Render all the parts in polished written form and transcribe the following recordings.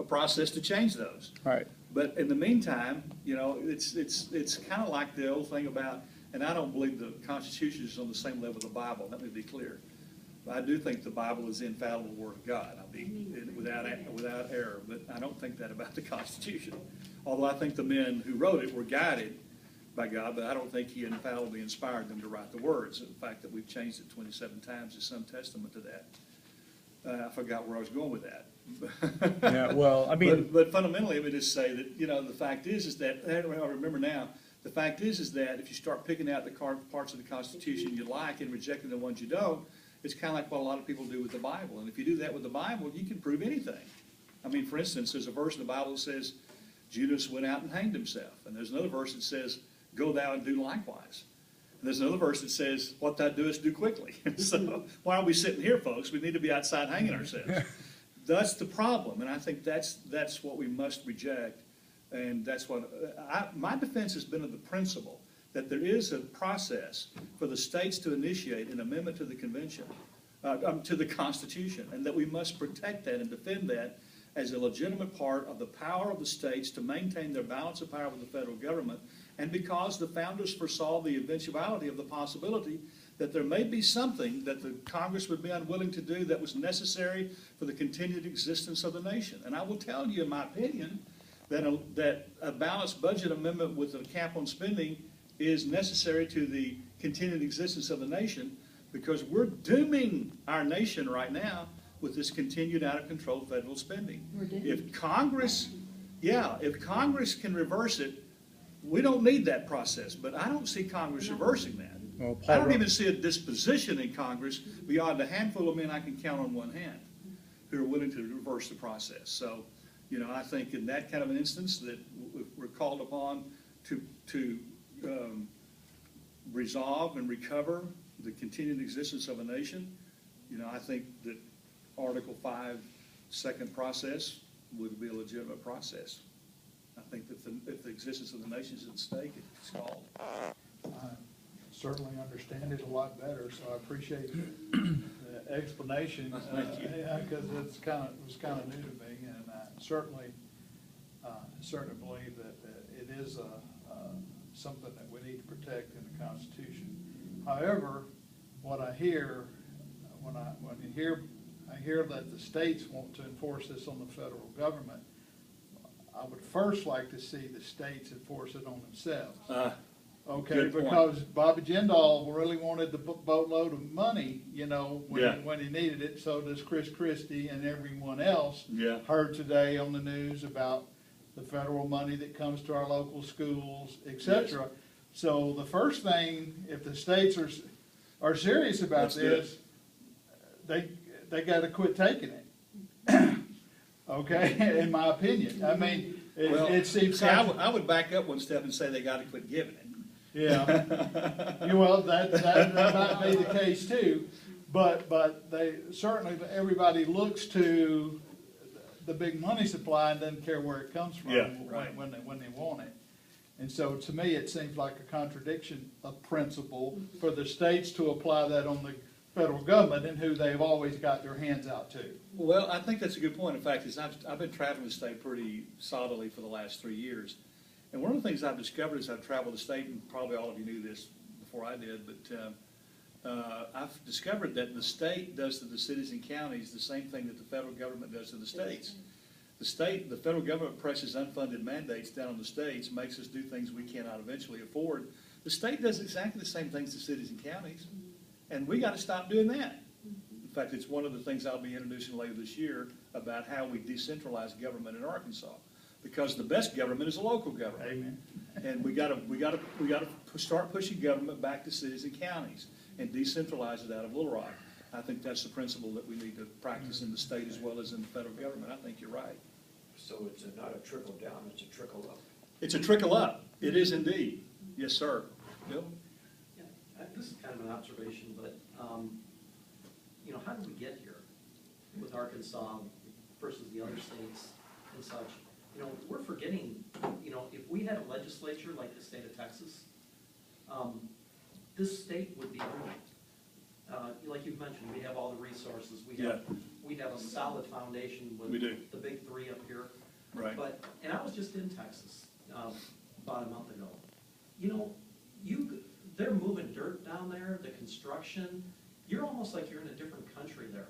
process to change those. Right. But in the meantime, you know, it's kind of like the old thing about, and I don't believe the Constitution is on the same level as the Bible. Let me be clear. I do think the Bible is the infallible Word of God. I'll be without error, but I don't think that about the Constitution. Although I think the men who wrote it were guided by God, but I don't think He infallibly inspired them to write the words. The fact that we've changed it 27 times is some testament to that. I forgot where I was going with that. Yeah, well, I mean, but fundamentally, let me just say that, you know, the fact is that I remember now. The fact is that if you start picking out the parts of the Constitution you like and rejecting the ones you don't, it's kind of like what a lot of people do with the Bible. And if you do that with the Bible, you can prove anything. I mean, for instance, there's a verse in the Bible that says Judas went out and hanged himself, and there's another verse that says, "Go thou and do likewise." And there's another verse that says, "What thou doest, do quickly." So why are we sitting here, folks? We need to be outside hanging ourselves. That's the problem, and I think that's what we must reject, and that's what my defense has been of the principle that there is a process for the states to initiate an amendment to the convention, to the Constitution, and that we must protect that and defend that as a legitimate part of the power of the states to maintain their balance of power with the federal government, and because the founders foresaw the eventuality of the possibility that there may be something that the Congress would be unwilling to do that was necessary for the continued existence of the nation. And I will tell you, in my opinion, that a balanced budget amendment with a cap on spending is necessary to the continued existence of the nation, because we're dooming our nation right now with this continued out-of-control federal spending. If Congress can reverse it, we don't need that process. But I don't see Congress reversing that. well, I Paul, don't even see a disposition in Congress beyond a handful of men I can count on one hand who are willing to reverse the process. So, you know, I think in that kind of an instance that we're called upon to resolve and recover the continued existence of a nation. You know, I think that Article 5 second process would be a legitimate process. I think that if the existence of the nation is at stake, it's called. I certainly understand it a lot better, so I appreciate the explanation. Thank you. Yeah, because it was kind of new to me, and I certainly believe that it is something that we need to protect in the Constitution. However, what I hear when I hear that the states want to enforce this on the federal government, I would first like to see the states enforce it on themselves. Okay, because Bobby Jindal really wanted the boatload of money, you know, when he needed it. So does Chris Christie and everyone else. Yeah. Heard today on the news about the federal money that comes to our local schools, etc. Yes. So the first thing, if the states are serious about this, they got to quit taking it. Okay, in my opinion. I mean, it seems. I would back up one step and say they got to quit giving it. Yeah. Well, that might be the case too, but they certainly, everybody looks to the big money supply and doesn't care where it comes from. Yeah, right. when they want it. And so to me, it seems like a contradiction of principle for the states to apply that on the federal government and who they've always got their hands out to. Well, I think that's a good point. In fact, I've been traveling the state pretty solidly for the last 3 years. And one of the things I've discovered as I've traveled the state, and probably all of you knew this before I did, but I've discovered that the state does to the cities and counties the same thing that the federal government does to the states. The federal government presses unfunded mandates down on the states, makes us do things we cannot eventually afford. The state does exactly the same things to cities and counties, and we got to stop doing that. In fact, it's one of the things I'll be introducing later this year about how we decentralize government in Arkansas, because the best government is a local government. Amen. And we got to start pushing government back to cities and counties and decentralize it out of Little Rock. I think that's the principle that we need to practice in the state as well as in the federal government. I think you're right. So it's not a trickle down, it's a trickle up. It's a trickle up. It is indeed. Yes, sir. Bill? Yeah, this is kind of an observation, but you know, how did we get here with Arkansas versus the other states and such? You know, we're forgetting, you know, if we had a legislature like the state of Texas, this state would be ruined. Like you've mentioned, we have all the resources. we have a solid foundation with We do. the big three up here. Right. But, and I was just in Texas, about a month ago. You know, they're moving dirt down there, the construction, you're almost like you're in a different country there.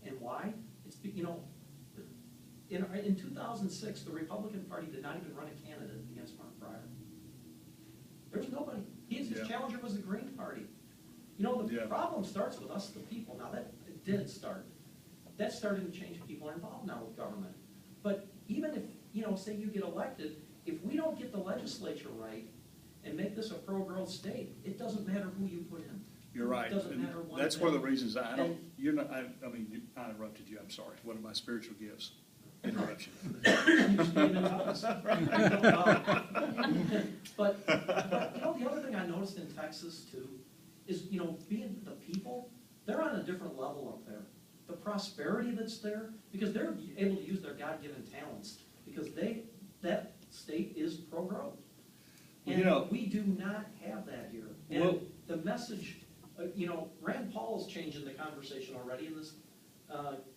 And why? It's, you know, in 2006, the Republican Party did not even run a candidate against Mark Pryor. There was nobody. His Yeah. challenger was the Green Party. You know, the Yeah. problem starts with us, the people. Now, that it did start. That's starting to change. People are involved now with government. But even if, you know, say you get elected, if we don't get the legislature right and make this a pro-growth state, it doesn't matter who you put in. You're right. It doesn't And matter one that's one of the thing. reasons I don't, And- you're not, I mean, I interrupted you, I'm sorry. One of my spiritual gifts, interruption. You just made it up. But, you know, the other thing I noticed in Texas too, is, you know, being the people, they're on a different level up there. The prosperity that's there, because they're able to use their God-given talents, because that state is pro-growth. Well, you know- And we do not have that here. Well- And the message, you know, Rand Paul's changing the conversation already in this,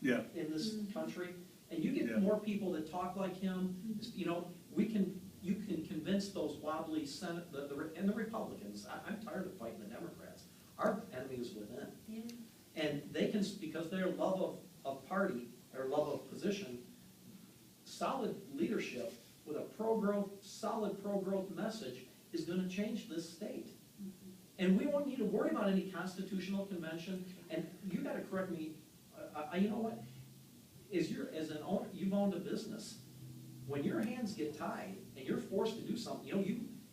Yeah, in this country. And you Yeah. get more people that talk like him, you know, you can convince those wobbly Senate, and the Republicans. I'm tired of fighting the Democrats. Our enemy is within. Yeah. And they can, because their love of party, their love of position, solid leadership with a pro-growth, solid pro-growth message is gonna change this state. And we won't need to worry about any constitutional convention, and you gotta correct me, you know what? You've owned a business, when your hands get tied and you're forced to do something, you know,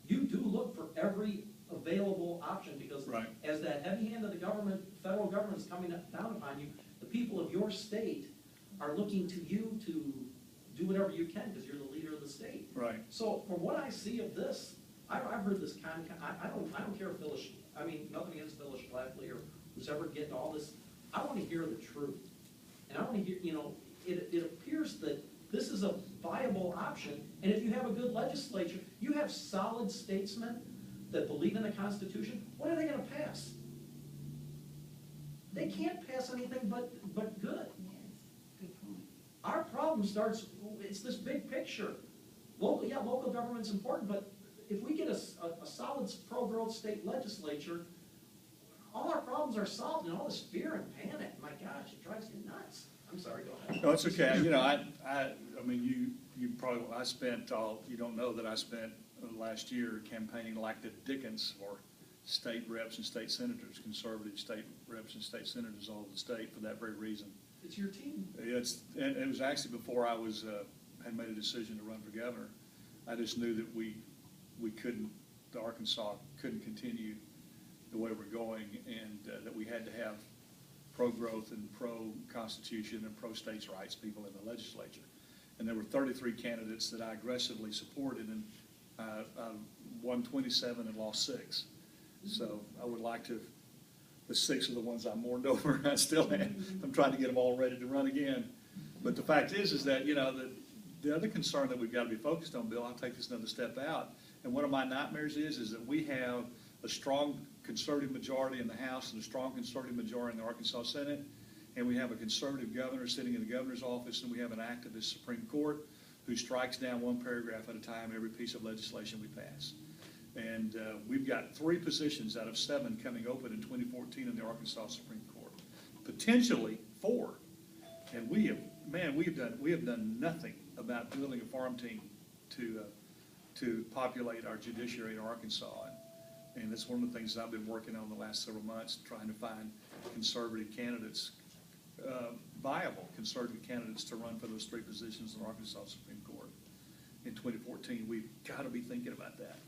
you do look for every available option, because Right. as that heavy hand of the government, federal government is coming down upon you, the people of your state are looking to you to do whatever you can, because you're the leader of the state. right. So from what I see of this, I've heard this I don't care if Phyllis, I mean, nothing against Phyllis Schlafly or who's ever getting all this. I want to hear the truth. And I want to hear, you know, it appears that this is a viable option. And if you have a good legislature, you have solid statesmen that believe in the Constitution, what are they going to pass? They can't pass anything but good. Yes, good point. Our problem starts, it's this big picture. Local government's important, but if we get a solid pro-growth state legislature, all our problems are solved, and all this fear and panic, my gosh, it drives me nuts. I'm sorry, go ahead. No, it's okay. You know, I mean, you probably, you don't know that I spent last year campaigning like the Dickens for state reps and state senators, conservative state reps and state senators all over the state for that very reason. It's your team. And it was actually before I had made a decision to run for governor. I just knew that the Arkansas couldn't continue the way we're going, and that we had to have pro-growth and pro-constitution and pro-states' rights people in the legislature. And there were 33 candidates that I aggressively supported, and I won 27 and lost 6. So I would like to, the 6 are the ones I mourned over. I'm trying to get them all ready to run again. But the fact is that, you know, the other concern that we've got to be focused on, Bill, I'll take this another step out, and one of my nightmares is that we have a strong conservative majority in the House and a strong conservative majority in the Arkansas Senate, and we have a conservative governor sitting in the governor's office, and we have an activist Supreme Court who strikes down one paragraph at a time every piece of legislation we pass. And we've got 3 positions out of 7 coming open in 2014 in the Arkansas Supreme Court, potentially 4. And we have done nothing about building a farm team to populate our judiciary in Arkansas. And that's one of the things that I've been working on the last several months, trying to find conservative candidates, viable conservative candidates to run for those 3 positions in the Arkansas Supreme Court in 2014. We've got to be thinking about that.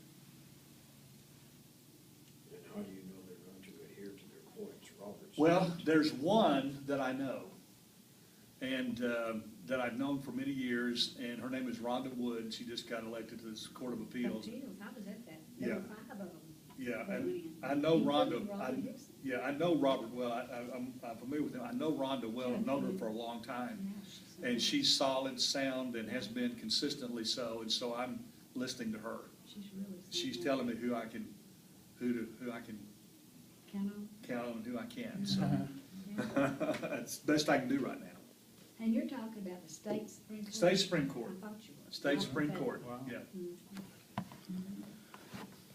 And how do you know they're going to adhere to their points, Roberts? Well, there's one that I know, and that I've known for many years, and her name is Rhonda Wood. She just got elected to this Court of Appeals. How was that? Yeah. There were 5 of them. Yeah, They and went in. I know Rhonda, Including Robert Dixon. yeah, I know Robert well. I'm familiar with him. I know Rhonda well. I've known her for a long time. Yeah, And she's solid, sound, and has been consistently so, and so I'm listening to her. She's really. She's something. telling me who I can Count on. count on and who I can't, so. Yeah. That's the best I can do right now. And you're talking about the state Supreme Court? State Supreme Court. I thought you were. State Supreme Okay. Court, Wow. yeah.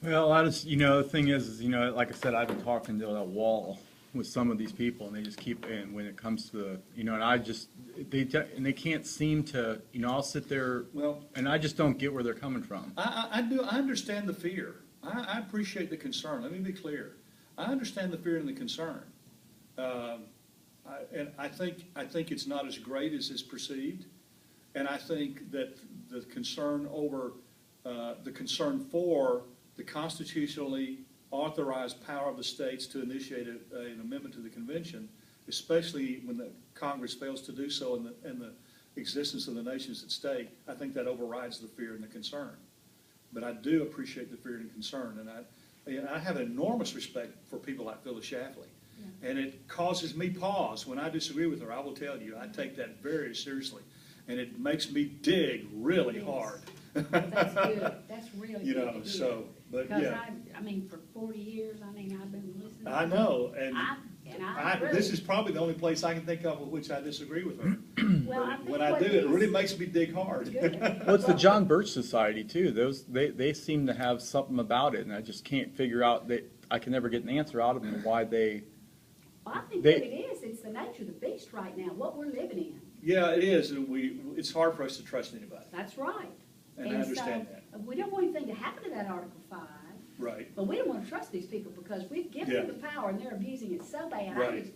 well, I just, the thing is, like I said, I've been talking to that wall with some of these people, and they just keep, and when it comes to the, and I just, and they can't seem to, I'll sit there, Well, and I just don't get where they're coming from. I understand the fear. I appreciate the concern. Let me be clear. I understand the fear and the concern. And I think it's not as great as is perceived. And I think that the concern over, the concern for the constitutionally authorized power of the states to initiate an amendment to the convention, especially when the Congress fails to do so in the existence of the nations at stake, I think that overrides the fear and the concern. But I do appreciate the fear and concern, and I have enormous respect for people like Phyllis Schlafly. And it causes me pause when I disagree with her. I will tell you, I take that very seriously, and it makes me dig really Yes. hard. That's good, that's really You good know, to hear. so, but Because yeah. I mean, for 40 years, I've been listening. I know, and I really. this is probably the only place I can think of with which I disagree with her. Well, I But think when I what do, it really is makes me dig hard. good. Well, it's the John Birch Society too. They seem to have something about it, and I just can't figure out I can never get an answer out of them why they. Well, I think they- what it is, it's the nature of the beast right now, what we're living in. Yeah, it is, and it's hard for us to trust anybody. That's right. And I understand so, we don't want anything to happen to that Article 5, Right. but we don't want to trust these people because we've given them the power and they're abusing it so bad. Right.